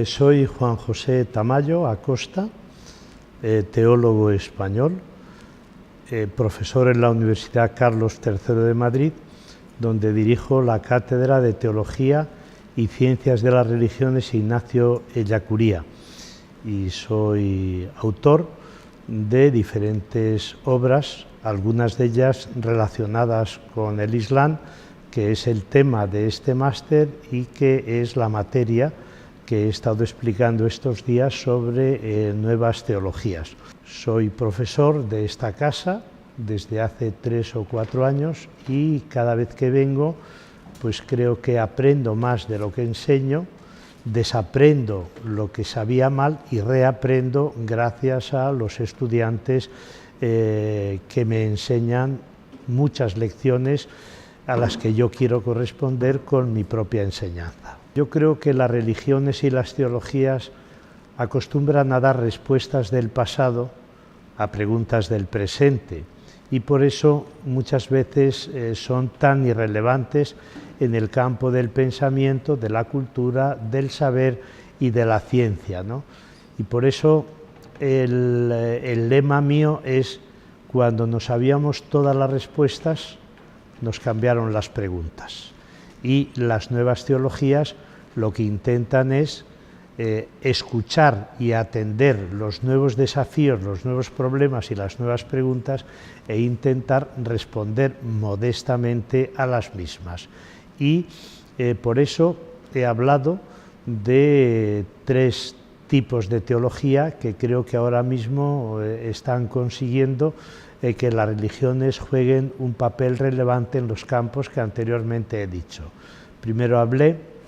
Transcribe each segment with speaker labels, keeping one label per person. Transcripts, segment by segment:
Speaker 1: Soy Juan José Tamayo Acosta, teólogo español, profesor en la Universidad Carlos III de Madrid, donde dirijo la Cátedra de Teología y Ciencias de las Religiones Ignacio Ellacuría, y soy autor de diferentes obras, algunas de ellas relacionadas con el Islam, que es el tema de este máster y que es la materia que he estado explicando estos días sobre nuevas teologías. Soy profesor de esta casa desde hace 3 o 4 años y cada vez que vengo pues creo que aprendo más de lo que enseño, desaprendo lo que sabía mal y reaprendo gracias a los estudiantes que me enseñan muchas lecciones a las que yo quiero corresponder con mi propia enseñanza. Yo creo que las religiones y las teologías acostumbran a dar respuestas del pasado a preguntas del presente y por eso muchas veces son tan irrelevantes en el campo del pensamiento, de la cultura, del saber y de la ciencia, ¿no? Y por eso el lema mío es: cuando no sabíamos todas las respuestas, nos cambiaron las preguntas. Y las nuevas teologías lo que intentan es escuchar y atender los nuevos desafíos, los nuevos problemas y las nuevas preguntas e intentar responder modestamente a las mismas. Y por eso he hablado de 3 tipos de teología que creo que ahora mismo están consiguiendo que las religiones jueguen un papel relevante en los campos que anteriormente he dicho. Primero hablé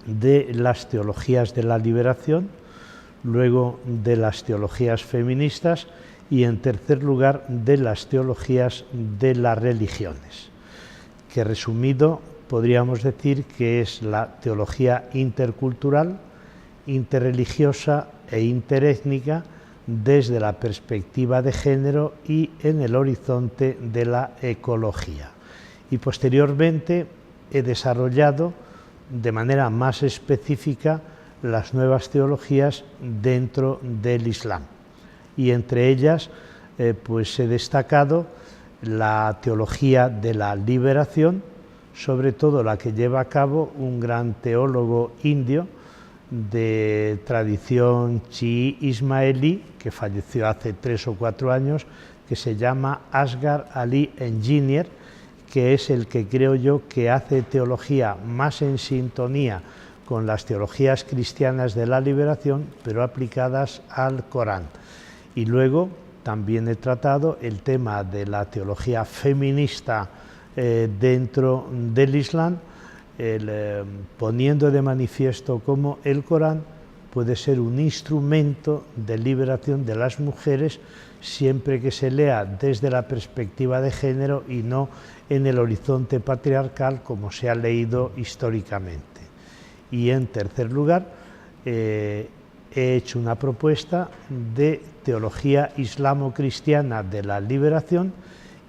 Speaker 1: de las teologías de la liberación, luego de las teologías feministas y en tercer lugar de las teologías de las religiones, que resumido podríamos decir que es la teología intercultural, interreligiosa e interétnica desde la perspectiva de género y en el horizonte de la ecología. Y posteriormente he desarrollado de manera más específica las nuevas teologías dentro del Islam. Y entre ellas pues he destacado la teología de la liberación, sobre todo la que lleva a cabo un gran teólogo indio de tradición chií ismaelí, que falleció hace 3 o 4 años, que se llama Asghar Ali Engineer, que es el que creo yo que hace teología más en sintonía con las teologías cristianas de la liberación, pero aplicadas al Corán. Y luego también he tratado el tema de la teología feminista dentro del Islam, poniendo de manifiesto cómo el Corán puede ser un instrumento de liberación de las mujeres siempre que se lea desde la perspectiva de género y no en el horizonte patriarcal como se ha leído históricamente. Y en tercer lugar, he hecho una propuesta de teología islamo-cristiana de la liberación,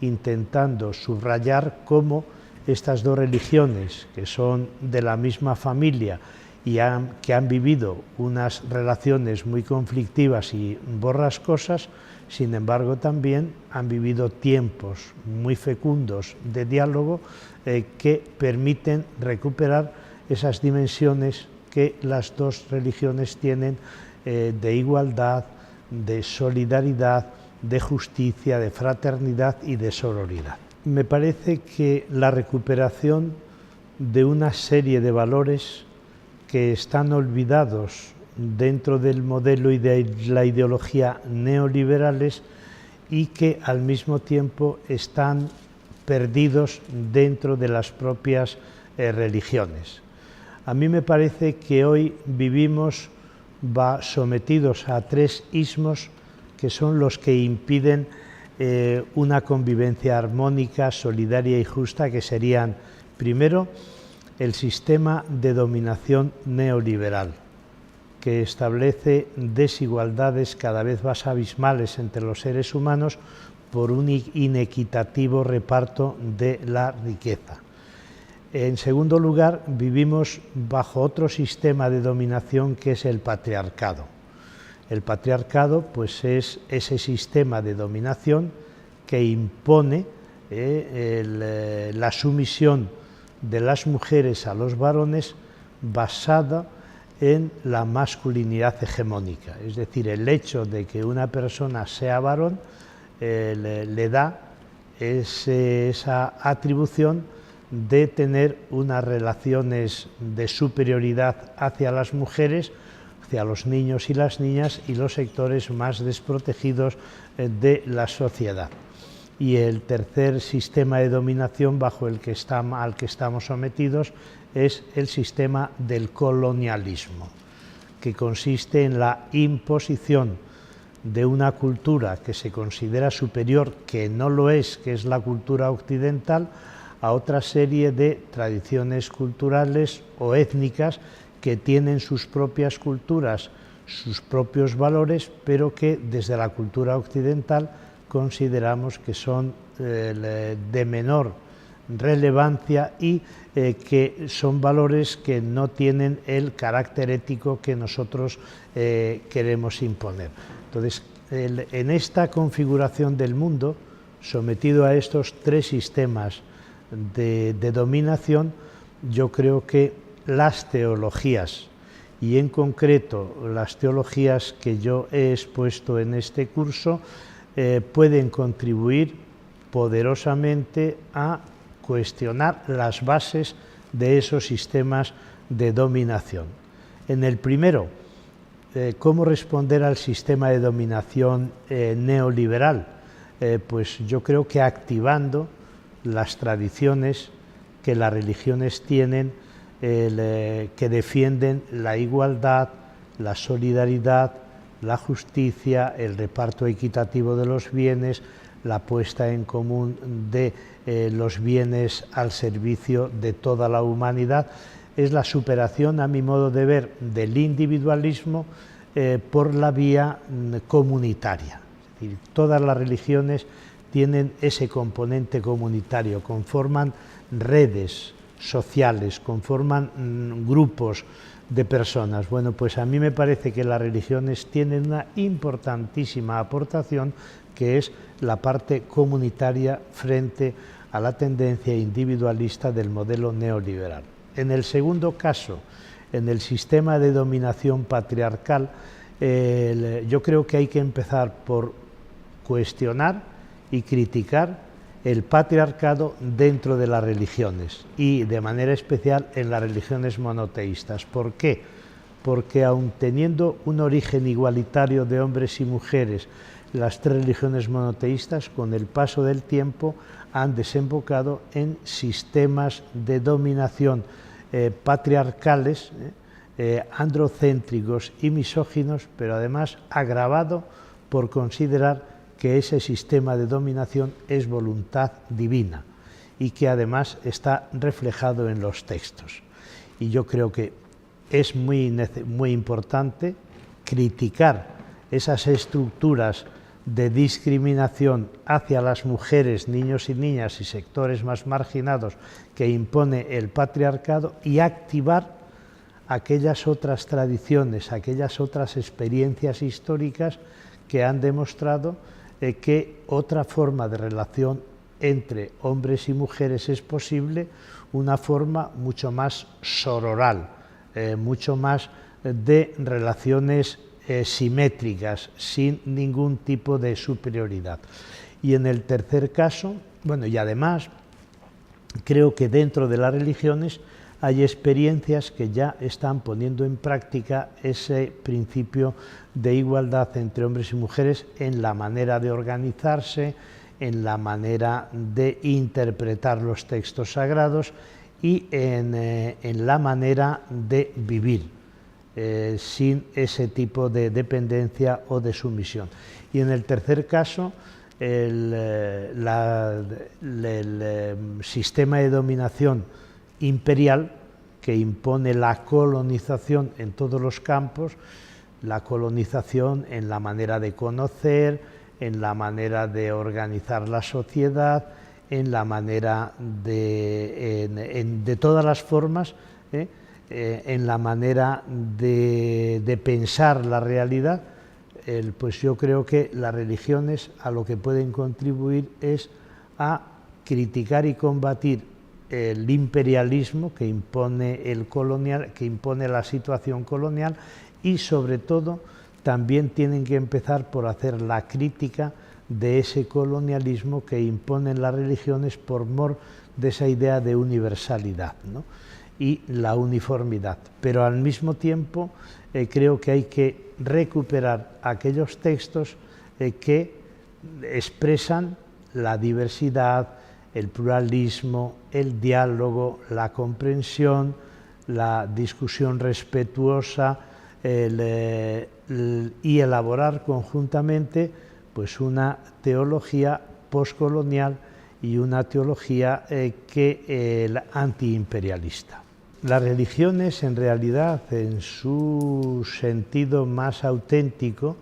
Speaker 1: intentando subrayar cómo estas 2 religiones, que son de la misma familia y que han vivido unas relaciones muy conflictivas y borrascosas, sin embargo también han vivido tiempos muy fecundos de diálogo que permiten recuperar esas dimensiones que las 2 religiones tienen de igualdad, de solidaridad, de justicia, de fraternidad y de sororidad. Me parece que la recuperación de una serie de valores que están olvidados dentro del modelo y de la ideología neoliberales y que al mismo tiempo están perdidos dentro de las propias religiones. A mí me parece que hoy vivimos sometidos a 3 ismos que son los que impiden una convivencia armónica, solidaria y justa, que serían, primero, el sistema de dominación neoliberal, que establece desigualdades cada vez más abismales entre los seres humanos por un inequitativo reparto de la riqueza. En segundo lugar, vivimos bajo otro sistema de dominación que es el patriarcado. El patriarcado, pues, es ese sistema de dominación que impone la sumisión de las mujeres a los varones basada en la masculinidad hegemónica. Es decir, el hecho de que una persona sea varón le da esa atribución de tener unas relaciones de superioridad hacia las mujeres, hacia los niños y las niñas y los sectores más desprotegidos de la sociedad. Y el tercer sistema de dominación al que estamos sometidos es el sistema del colonialismo, que consiste en la imposición de una cultura que se considera superior, que no lo es, que es la cultura occidental, a otra serie de tradiciones culturales o étnicas que tienen sus propias culturas, sus propios valores, pero que desde la cultura occidental consideramos que son de menor relevancia y que son valores que no tienen el carácter ético que nosotros queremos imponer. Entonces, en esta configuración del mundo, sometido a estos tres sistemas de dominación, yo creo que las teologías, y en concreto las teologías que yo he expuesto en este curso, pueden contribuir poderosamente a cuestionar las bases de esos sistemas de dominación. En el primero, ¿cómo responder al sistema de dominación neoliberal? Pues yo creo que activando las tradiciones que las religiones tienen, que defienden la igualdad, la solidaridad, la justicia, el reparto equitativo de los bienes, la puesta en común de los bienes al servicio de toda la humanidad. Es la superación, a mi modo de ver, del individualismo por la vía comunitaria. Es decir, todas las religiones tienen ese componente comunitario, conforman redes sociales, conforman grupos de personas. Bueno, pues a mí me parece que las religiones tienen una importantísima aportación, que es la parte comunitaria frente a la tendencia individualista del modelo neoliberal. En el segundo caso, en el sistema de dominación patriarcal, yo creo que hay que empezar por cuestionar y criticar el patriarcado dentro de las religiones y de manera especial en las religiones monoteístas. ¿Por qué? Porque aun teniendo un origen igualitario de hombres y mujeres, las tres religiones monoteístas con el paso del tiempo han desembocado en sistemas de dominación patriarcales, androcéntricos y misóginos, pero además agravado por considerar que ese sistema de dominación es voluntad divina y que además está reflejado en los textos. Y yo creo que es muy importante criticar esas estructuras de discriminación hacia las mujeres, niños y niñas y sectores más marginados que impone el patriarcado y activar aquellas otras tradiciones, aquellas otras experiencias históricas que han demostrado que otra forma de relación entre hombres y mujeres es posible, una forma mucho más sororal, mucho más de relaciones simétricas, sin ningún tipo de superioridad. Y en el tercer caso, bueno, y además creo que dentro de las religiones hay experiencias que ya están poniendo en práctica ese principio de igualdad entre hombres y mujeres en la manera de organizarse, en la manera de interpretar los textos sagrados y en la manera de vivir, sin ese tipo de dependencia o de sumisión. Y en el tercer caso, el sistema de dominación imperial que impone la colonización en todos los campos, la colonización en la manera de conocer, en la manera de organizar la sociedad, en la manera de de todas las formas, en la manera de pensar la realidad, pues yo creo que las religiones a lo que pueden contribuir es a criticar y combatir el imperialismo que impone que impone la situación colonial, y sobre todo también tienen que empezar por hacer la crítica de ese colonialismo que imponen las religiones por mor de esa idea de universalidad, ¿no?, y la uniformidad. Pero al mismo tiempo creo que hay que recuperar aquellos textos que expresan la diversidad, el pluralismo, el diálogo, la comprensión, la discusión respetuosa, y elaborar conjuntamente pues una teología postcolonial y una teología antiimperialista. Las religiones, en realidad, en su sentido más auténtico,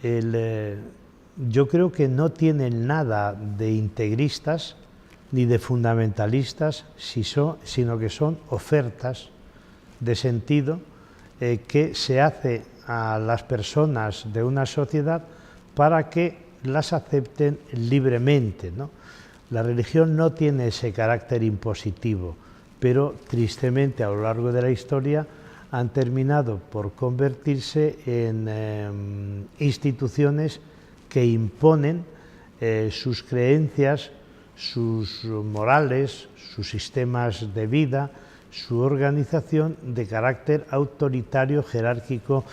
Speaker 1: yo creo que no tienen nada de integristas ni de fundamentalistas, sino que son ofertas de sentido que se hace a las personas de una sociedad para que las acepten libremente, ¿no? La religión no tiene ese carácter impositivo, pero tristemente a lo largo de la historia han terminado por convertirse en instituciones que imponen sus creencias, sus morales, sus sistemas de vida, su organización de carácter autoritario, jerárquico,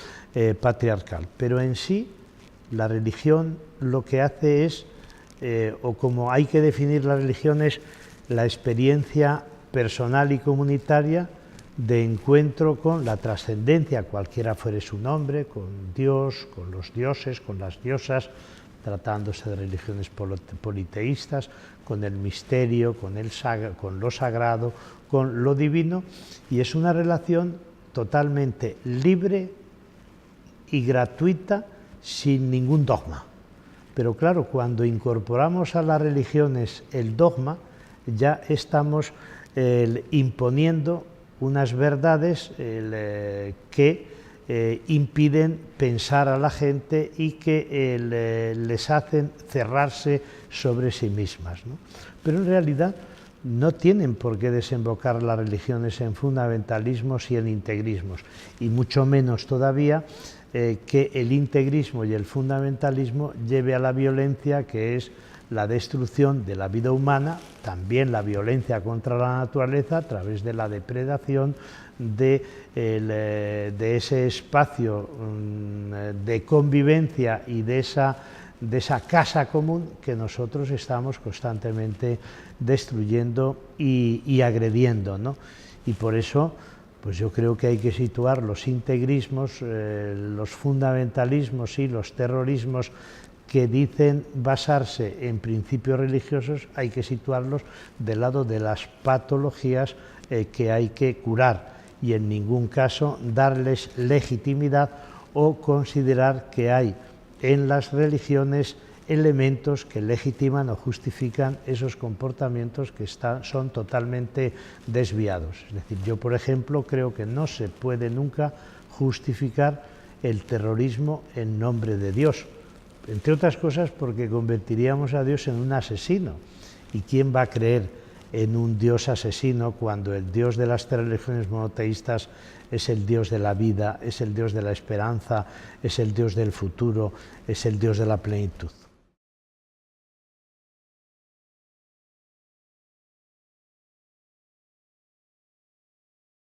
Speaker 1: patriarcal. Pero en sí, la religión lo que hace es, o como hay que definir la religión, es la experiencia personal y comunitaria de encuentro con la trascendencia, cualquiera fuere su nombre, con Dios, con los dioses, con las diosas, tratándose de religiones politeístas, con el misterio, con lo sagrado, con lo divino, y es una relación totalmente libre y gratuita, sin ningún dogma. Pero claro, cuando incorporamos a las religiones el dogma, ya estamos imponiendo unas verdades que impiden pensar a la gente y que les hacen cerrarse sobre sí mismas, ¿no? Pero en realidad no tienen por qué desembocar las religiones en fundamentalismos y en integrismos, y mucho menos todavía que el integrismo y el fundamentalismo lleve a la violencia, que es la destrucción de la vida humana, también la violencia contra la naturaleza a través de la depredación de ese espacio de convivencia y de esa casa común que nosotros estamos constantemente destruyendo y agrediendo, ¿no? Y por eso, pues yo creo que hay que situar los integrismos, los fundamentalismos y los terrorismos que dicen basarse en principios religiosos, hay que situarlos del lado de las patologías que hay que curar, y en ningún caso darles legitimidad o considerar que hay en las religiones elementos que legitiman o justifican esos comportamientos que son totalmente desviados. Es decir, yo, por ejemplo, creo que no se puede nunca justificar el terrorismo en nombre de Dios, entre otras cosas porque convertiríamos a Dios en un asesino. ¿Y quién va a creer en un Dios asesino cuando el Dios de las tres religiones monoteístas es el Dios de la vida, es el Dios de la esperanza, es el Dios del futuro, es el Dios de la plenitud?